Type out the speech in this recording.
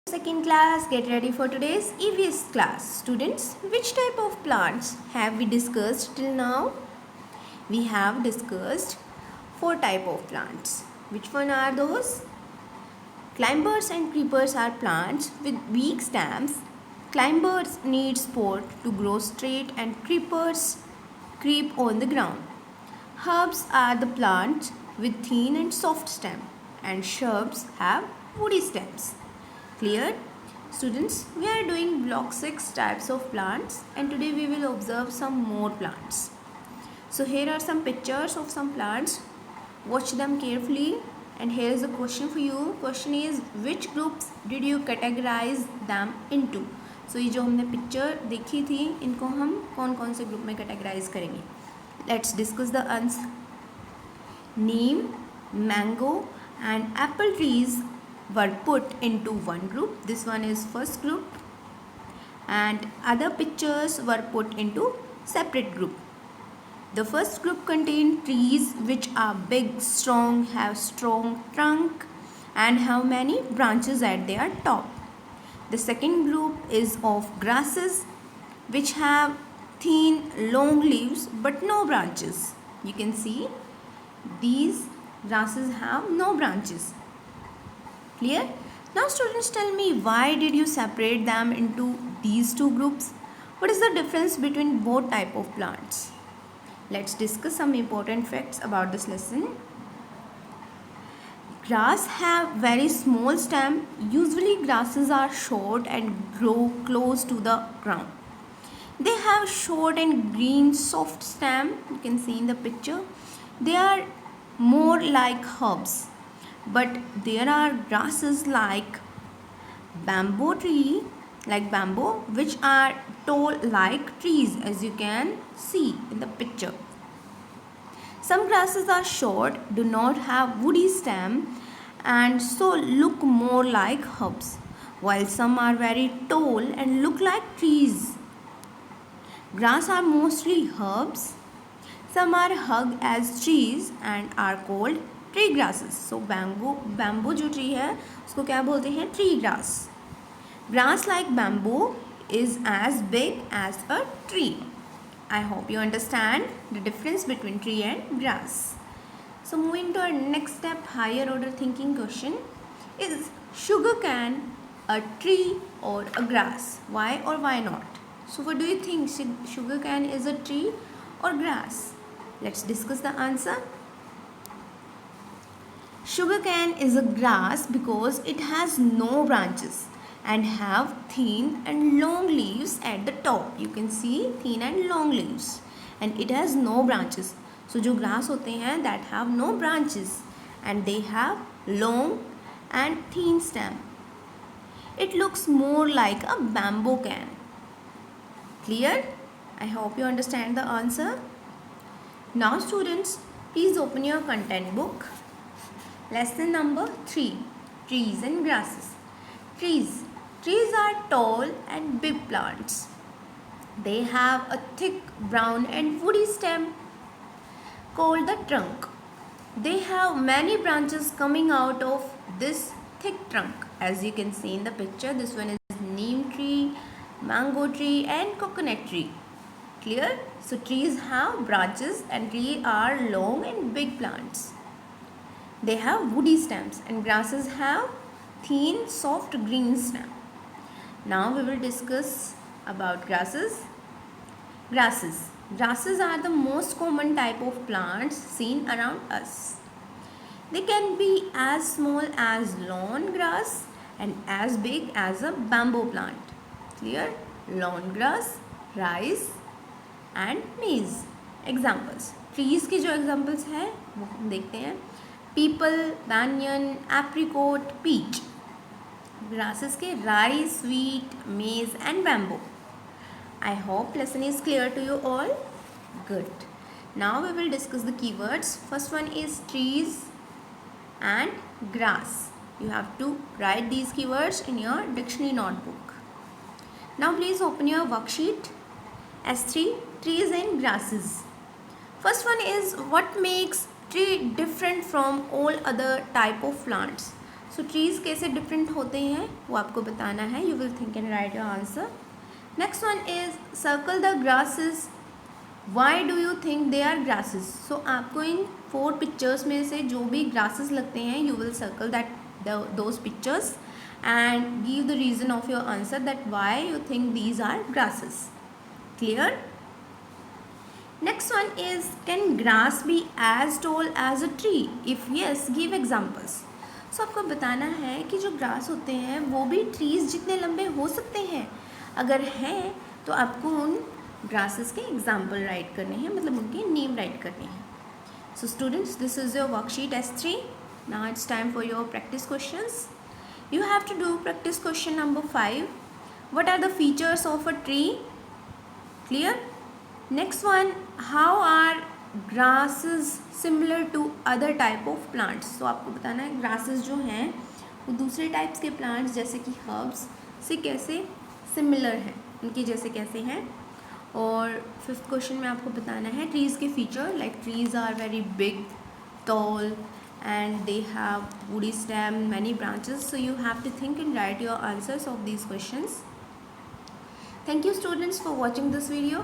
Second class, get ready for today's EVS class. Students, which type of plants have we discussed till now? We have discussed four type of plants. Which one are those? Climbers and creepers are plants with weak stems. Climbers need support to grow straight and creepers creep on the ground. Herbs are the plants with thin and soft stem, and shrubs have woody stems. Clear? Students, we are doing block 6 types of plants, and today we will observe some more plants. So here are some pictures of some plants. Watch them carefully, and here is a question for you. Question is, which groups did you categorize them into? So ये जो हमने picture देखी थी, इनको हम कौन कौन से ग्रुप में कैटेगराइज करेंगे? Let's discuss the answer. Neem, mango and apple trees were put into one group. This one is first group, and other pictures were put into separate group. The first group contained trees which are big, strong, have strong trunk and have many branches at their top. The second group is of grasses which have thin, long leaves but no branches. You can see these grasses have no branches. Clear? Now students, tell me, why did you separate them into these two groups? What is the difference between both type of plants? Let's discuss some important facts about this lesson. Grass have very small stem. Usually grasses are short and grow close to the ground. They have short and green soft stem. You can see in the picture. They are more like herbs. But there are grasses like bamboo tree, which are tall like trees, as you can see in the picture. Some grasses are short, do not have woody stem, and so look more like herbs, while some are very tall and look like trees. Grass are mostly herbs. Some are hugged as trees and are called tree grasses. So bamboo जो tree है उसको क्या बोलते हैं? Tree grass. Grass like bamboo is as big as a tree. I hope you understand the difference between tree and grass. So moving to our next step, higher order thinking question. Is sugar cane a tree or a grass? Why or why not? So what do you think, sugar cane is a tree or grass? Let's discuss the answer. Sugarcane is a grass because it has no branches and have thin and long leaves at the top. You can see thin and long leaves, and it has no branches. So जो grass होते हैं that have no branches and they have long and thin stem. It looks more like a bamboo can. Clear? I hope you understand the answer. Now students, please open your content book. Lesson number 3, trees and grasses. Trees are tall and big plants. They have a thick brown and woody stem called the trunk. They have many branches coming out of this thick trunk. As you can see in the picture, this one is neem tree, mango tree and coconut tree. Clear? So trees have branches and trees are long and big plants. They have woody stems and grasses have thin soft green stem. Now we will discuss about grasses. Grasses are the most common type of plants seen around us. They can be as small as lawn grass and as big as a bamboo plant. Clear? Lawn grass, rice and maize. Examples. Trees के जो examples हैं वो हम देखते हैं. People, banyan, apricot, peach. Grasses के rice, wheat, maize and bamboo. I hope lesson is clear to you all. Good. Now we will discuss the keywords. First one is trees and grass. You have to write these keywords in your dictionary notebook. Now please open your worksheet. S3, trees and grasses. First one is, what makes tree different from all other type of plants? So trees कैसे different होते हैं वो आपको बताना है. You will think and write your answer. Next one is circle the grasses. Why do you think they are grasses. So आपको इन 4 pictures में से जो भी ग्रासेस लगते हैं you will circle that those pictures and give the reason of your answer that why you think these are grasses. Clear? Next one is, can grass be as tall as a tree? If yes, give examples. So आपको बताना है कि जो grass होते हैं वो भी trees जितने लंबे हो सकते हैं. अगर हैं तो आपको उन ग्रासेस के एग्जाम्पल राइट करने हैं, मतलब उनके नेम राइट करने हैं. So students, this is your worksheet S3. Now it's time for your practice questions. You have to do practice question number 5. What are the features of a tree? Clear? Next one, how are grasses similar to other type of plants? So आपको बताना है grasses जो हैं वो दूसरे types के plants जैसे कि herbs से कैसे similar हैं, उनके जैसे कैसे हैं. और 5th question में आपको बताना है trees के feature, like trees are very big, tall, and they have woody stem, many branches. So you have to think and write your answers of these questions. Thank you students for watching this video.